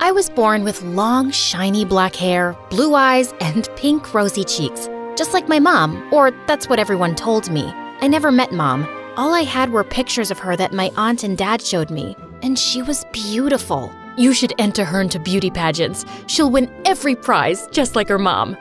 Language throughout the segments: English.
I was born with long, shiny black hair, blue eyes, and pink, rosy cheeks, just like my mom, or that's what everyone told me. I never met Mom. All I had were pictures of her that my aunt and dad showed me, and she was beautiful. You should enter her into beauty pageants. She'll win every prize, just like her mom.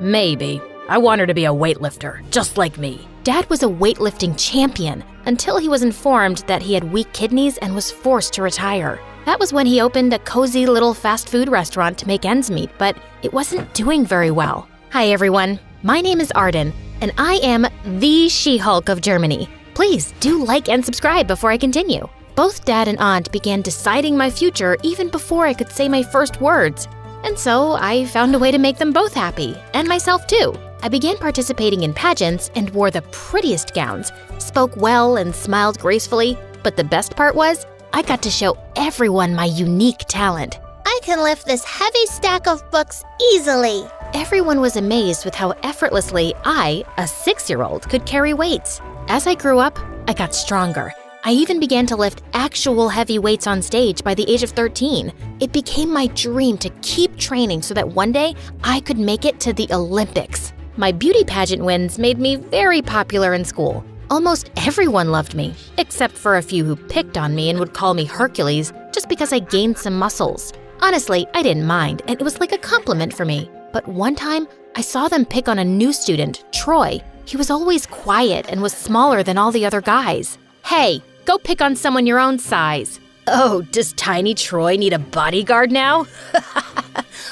Maybe. I want her to be a weightlifter, just like me. Dad was a weightlifting champion until he was informed that he had weak kidneys and was forced to retire. That was when he opened a cozy little fast food restaurant to make ends meet, but it wasn't doing very well. Hi everyone, my name is Arden, and I am the She-Hulk of Germany. Please do like and subscribe before I continue. Both Dad and Aunt began deciding my future even before I could say my first words. And so I found a way to make them both happy, and myself too. I began participating in pageants and wore the prettiest gowns, spoke well and smiled gracefully, but the best part was, I got to show everyone my unique talent. I can lift this heavy stack of books easily. Everyone was amazed with how effortlessly I, a 6-year-old, could carry weights. As I grew up, I got stronger. I even began to lift actual heavy weights on stage by the age of 13. It became my dream to keep training so that one day I could make it to the Olympics. My beauty pageant wins made me very popular in school. Almost everyone loved me, except for a few who picked on me and would call me Hercules just because I gained some muscles. Honestly, I didn't mind, and it was like a compliment for me. But one time, I saw them pick on a new student, Troy. He was always quiet and was smaller than all the other guys. Hey, go pick on someone your own size. Oh, does tiny Troy need a bodyguard now?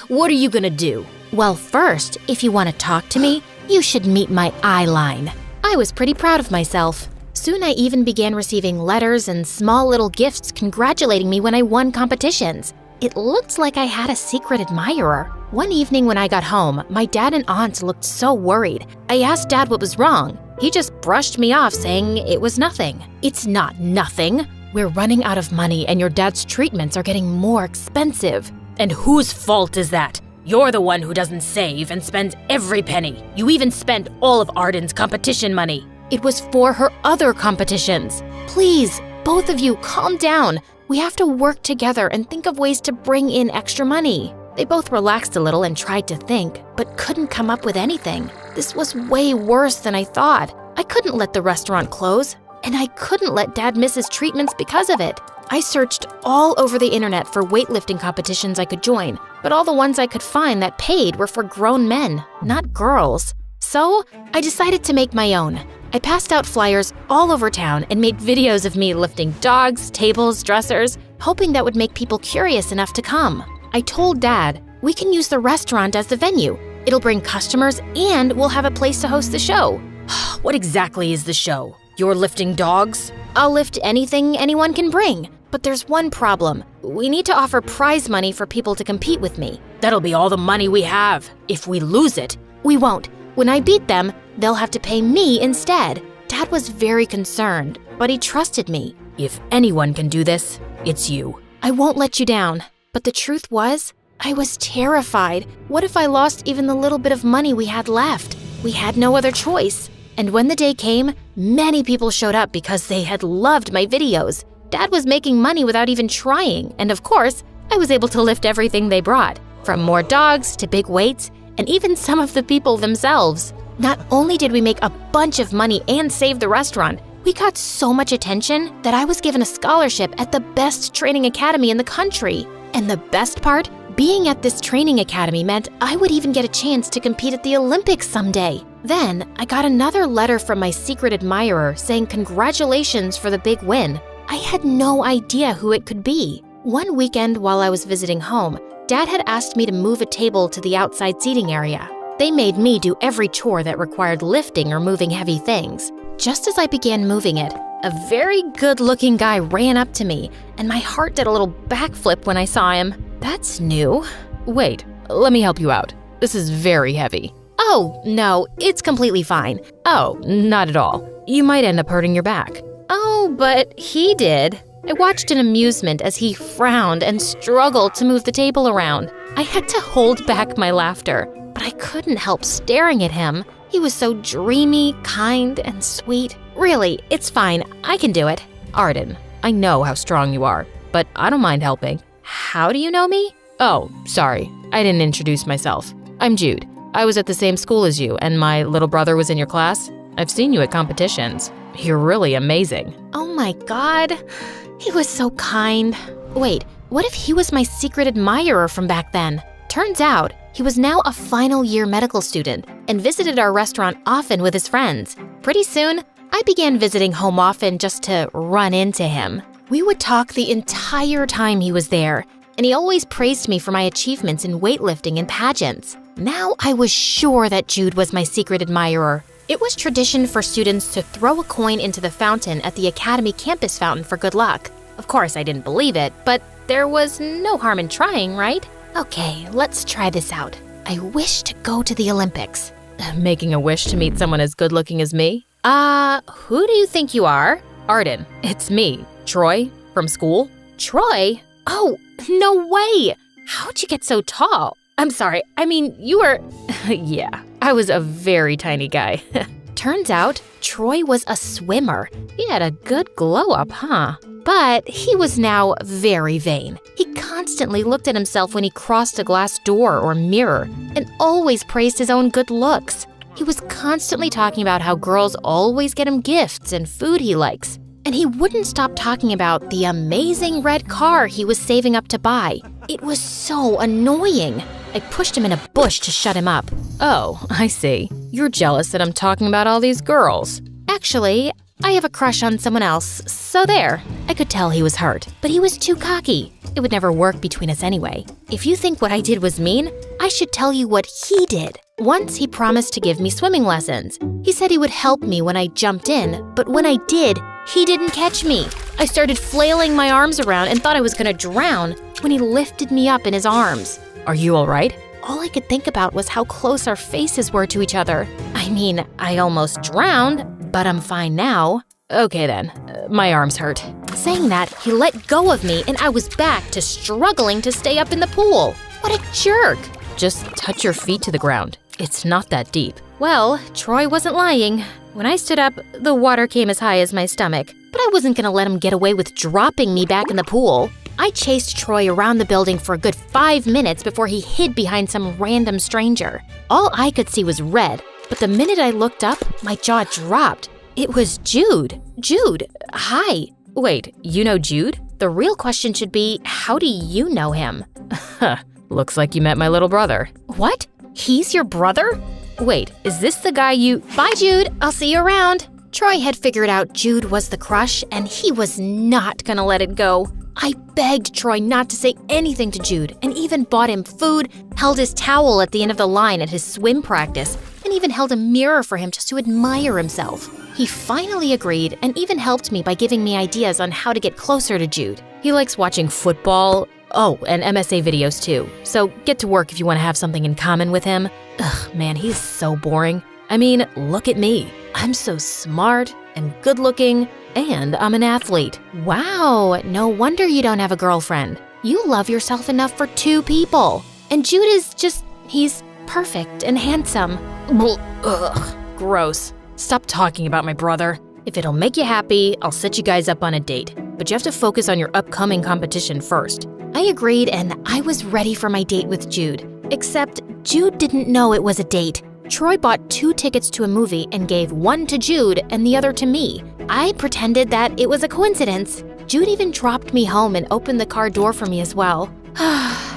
What are you gonna do? Well, first, if you want to talk to me, you should meet my eye line. I was pretty proud of myself. Soon I even began receiving letters and small little gifts congratulating me when I won competitions. It looked like I had a secret admirer. One evening when I got home, my dad and aunt looked so worried. I asked Dad what was wrong. He just brushed me off saying it was nothing. It's not nothing. We're running out of money and your dad's treatments are getting more expensive. And whose fault is that? You're the one who doesn't save and spends every penny. You even spent all of Arden's competition money. It was for her other competitions. Please, both of you, calm down. We have to work together and think of ways to bring in extra money. They both relaxed a little and tried to think, but couldn't come up with anything. This was way worse than I thought. I couldn't let the restaurant close, and I couldn't let Dad miss his treatments because of it. I searched all over the internet for weightlifting competitions I could join, but all the ones I could find that paid were for grown men, not girls. So I decided to make my own. I passed out flyers all over town and made videos of me lifting dogs, tables, dressers, hoping that would make people curious enough to come. I told Dad, we can use the restaurant as the venue. It'll bring customers and we'll have a place to host the show. What exactly is the show? You're lifting dogs? I'll lift anything anyone can bring. But there's one problem. We need to offer prize money for people to compete with me. That'll be all the money we have. If we lose it, we won't. When I beat them, they'll have to pay me instead. Dad was very concerned, but he trusted me. If anyone can do this, it's you. I won't let you down. But the truth was, I was terrified. What if I lost even the little bit of money we had left? We had no other choice. And when the day came, many people showed up because they had loved my videos. Dad was making money without even trying, and of course, I was able to lift everything they brought, from more dogs to big weights, and even some of the people themselves. Not only did we make a bunch of money and save the restaurant, we got so much attention that I was given a scholarship at the best training academy in the country. And the best part, being at this training academy meant I would even get a chance to compete at the Olympics someday. Then, I got another letter from my secret admirer saying congratulations for the big win. I had no idea who it could be. One weekend while I was visiting home, Dad had asked me to move a table to the outside seating area. They made me do every chore that required lifting or moving heavy things. Just as I began moving it, a very good-looking guy ran up to me, and my heart did a little backflip when I saw him. That's new. Wait, let me help you out. This is very heavy. Oh, no, it's completely fine. Oh, not at all. You might end up hurting your back. Oh, but he did. I watched in amusement as he frowned and struggled to move the table around. I had to hold back my laughter, but I couldn't help staring at him. He was so dreamy, kind, and sweet. Really, it's fine. I can do it. Arden, I know how strong you are, but I don't mind helping. How do you know me? Oh, sorry, I didn't introduce myself. I'm Jude. I was at the same school as you, and my little brother was in your class. I've seen you at competitions. You're really amazing. Oh my God. He was so kind. Wait, what if he was my secret admirer from back then? Turns out, he was now a final year medical student and visited our restaurant often with his friends. Pretty soon, I began visiting home often just to run into him. We would talk the entire time he was there, and he always praised me for my achievements in weightlifting and pageants. Now I was sure that Jude was my secret admirer. It was tradition for students to throw a coin into the fountain at the Academy campus fountain for good luck. Of course, I didn't believe it, but there was no harm in trying, right? Okay, let's try this out. I wish to go to the Olympics. Making a wish to meet someone as good-looking as me? Who do you think you are? Arden, it's me, Troy, from school. Troy? Oh, no way! How'd you get so tall? I'm sorry, I mean, you were… Yeah, I was a very tiny guy. Turns out, Troy was a swimmer. He had a good glow-up, huh? But he was now very vain. He constantly looked at himself when he crossed a glass door or mirror and always praised his own good looks. He was constantly talking about how girls always get him gifts and food he likes. And he wouldn't stop talking about the amazing red car he was saving up to buy. It was so annoying. I pushed him in a bush to shut him up. Oh, I see. You're jealous that I'm talking about all these girls. Actually, I have a crush on someone else, so there. I could tell he was hurt, but he was too cocky. It would never work between us anyway. If you think what I did was mean, I should tell you what he did. Once he promised to give me swimming lessons. He said he would help me when I jumped in, but when I did, he didn't catch me. I started flailing my arms around and thought I was gonna drown when he lifted me up in his arms. Are you all right? All I could think about was how close our faces were to each other. I mean, I almost drowned, but I'm fine now. Okay then, my arms hurt. Saying that, he let go of me and I was back to struggling to stay up in the pool. What a jerk! Just touch your feet to the ground. It's not that deep. Well, Troy wasn't lying. When I stood up, the water came as high as my stomach, but I wasn't gonna let him get away with dropping me back in the pool. I chased Troy around the building for a good 5 minutes before he hid behind some random stranger. All I could see was red, but the minute I looked up, my jaw dropped. It was Jude. Jude, hi. Wait, you know Jude? The real question should be, how do you know him? Looks like you met my little brother. What? He's your brother? Wait, is this the guy you… Bye, Jude. I'll see you around. Troy had figured out Jude was the crush, and he was not gonna let it go. I begged Troy not to say anything to Jude, and even bought him food, held his towel at the end of the line at his swim practice, and even held a mirror for him just to admire himself. He finally agreed and even helped me by giving me ideas on how to get closer to Jude. He likes watching football. Oh, and MSA videos too. So get to work if you want to have something in common with him. Ugh, man, he's so boring. I mean, look at me. I'm so smart and good looking, and I'm an athlete. Wow, no wonder you don't have a girlfriend. You love yourself enough for 2 people. And Jude is just, he's perfect and handsome. Ugh, gross. Stop talking about my brother. If it'll make you happy, I'll set you guys up on a date. But you have to focus on your upcoming competition first. I agreed, and I was ready for my date with Jude. Except Jude didn't know it was a date. Troy bought 2 tickets to a movie and gave one to Jude and the other to me. I pretended that it was a coincidence. Jude even dropped me home and opened the car door for me as well.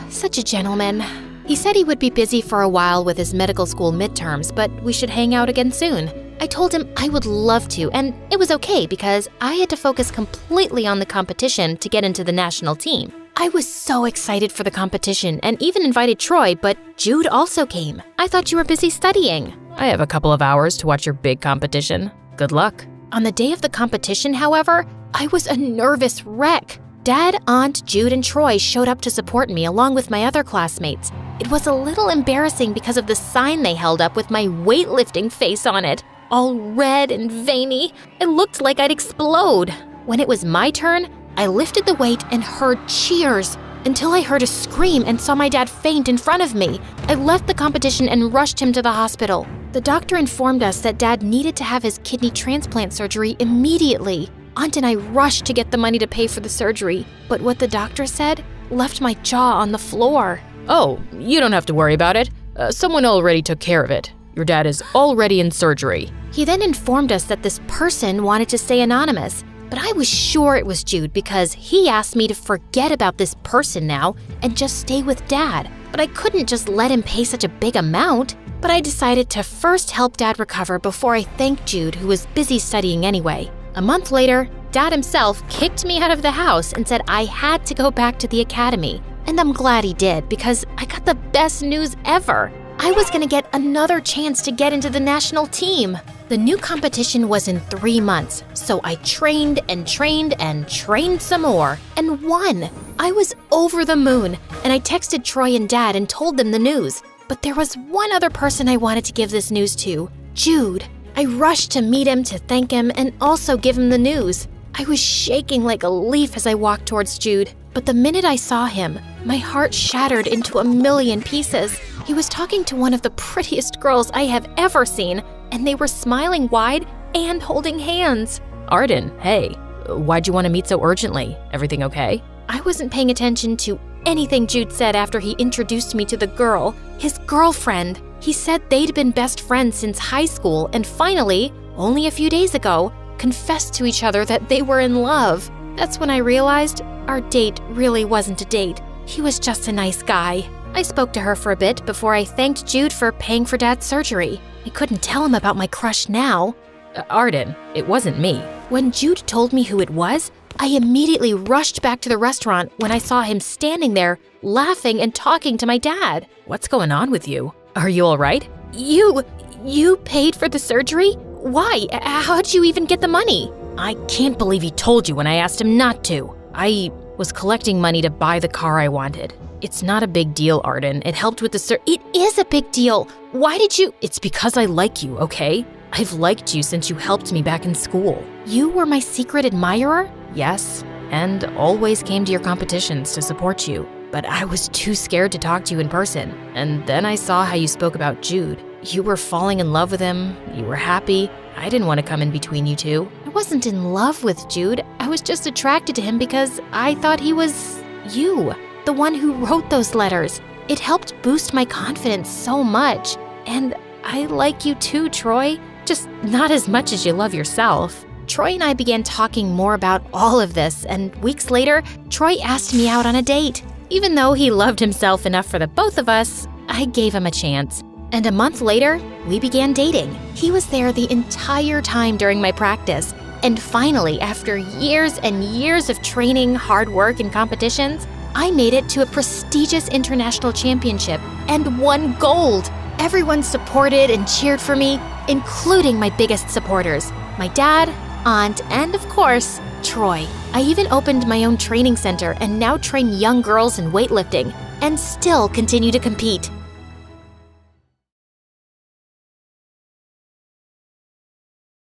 Such a gentleman. He said he would be busy for a while with his medical school midterms, but we should hang out again soon. I told him I would love to, and it was okay because I had to focus completely on the competition to get into the national team. I was so excited for the competition and even invited Troy, but Jude also came. I thought you were busy studying. I have a couple of hours to watch your big competition. Good luck. On the day of the competition, however, I was a nervous wreck. Dad, Aunt, Jude, and Troy showed up to support me along with my other classmates. It was a little embarrassing because of the sign they held up with my weightlifting face on it. All red and veiny. It looked like I'd explode. When it was my turn, I lifted the weight and heard cheers until I heard a scream and saw my dad faint in front of me. I left the competition and rushed him to the hospital. The doctor informed us that Dad needed to have his kidney transplant surgery immediately. Aunt and I rushed to get the money to pay for the surgery, but what the doctor said left my jaw on the floor. Oh, you don't have to worry about it. Someone already took care of it. Your dad is already in surgery. He then informed us that this person wanted to stay anonymous, but I was sure it was Jude because he asked me to forget about this person now and just stay with Dad. But I couldn't just let him pay such a big amount. But I decided to first help Dad recover before I thanked Jude, who was busy studying anyway. A month later, Dad himself kicked me out of the house and said I had to go back to the academy. And I'm glad he did because I got the best news ever. I was gonna get another chance to get into the national team. The new competition was in 3 months, so I trained and trained and trained some more and won. I was over the moon, and I texted Troy and Dad and told them the news. But there was one other person I wanted to give this news to, Jude. I rushed to meet him to thank him and also give him the news. I was shaking like a leaf as I walked towards Jude, but the minute I saw him, my heart shattered into a million pieces. He was talking to one of the prettiest girls I have ever seen, and they were smiling wide and holding hands. Arden, hey, why'd you want to meet so urgently? Everything okay? I wasn't paying attention to anything Jude said after he introduced me to the girl, his girlfriend. He said they'd been best friends since high school and finally, only a few days ago, confessed to each other that they were in love. That's when I realized our date really wasn't a date. He was just a nice guy. I spoke to her for a bit before I thanked Jude for paying for Dad's surgery. I couldn't tell him about my crush now. Arden, it wasn't me. When Jude told me who it was, I immediately rushed back to the restaurant when I saw him standing there, laughing and talking to my dad. What's going on with you? Are you all right? You paid for the surgery? Why? How'd you even get the money? I can't believe he told you when I asked him not to. I was collecting money to buy the car I wanted. It's not a big deal, Arden. It helped with the It is a big deal. Why did you? It's because I like you, okay? I've liked you since you helped me back in school. You were my secret admirer? Yes, and always came to your competitions to support you. But I was too scared to talk to you in person. And then I saw how you spoke about Jude. You were falling in love with him. You were happy. I didn't want to come in between you two. I wasn't in love with Jude. I was just attracted to him because I thought he was you, the one who wrote those letters. It helped boost my confidence so much. And I like you too, Troy. Just not as much as you love yourself. Troy and I began talking more about all of this, and weeks later, Troy asked me out on a date. Even though he loved himself enough for the both of us, I gave him a chance. And a month later, we began dating. He was there the entire time during my practice. And finally, after years and years of training, hard work, and competitions, I made it to a prestigious international championship and won gold. Everyone supported and cheered for me, including my biggest supporters, my dad, aunt, and of course, Troy. I even opened my own training center and now train young girls in weightlifting and still continue to compete.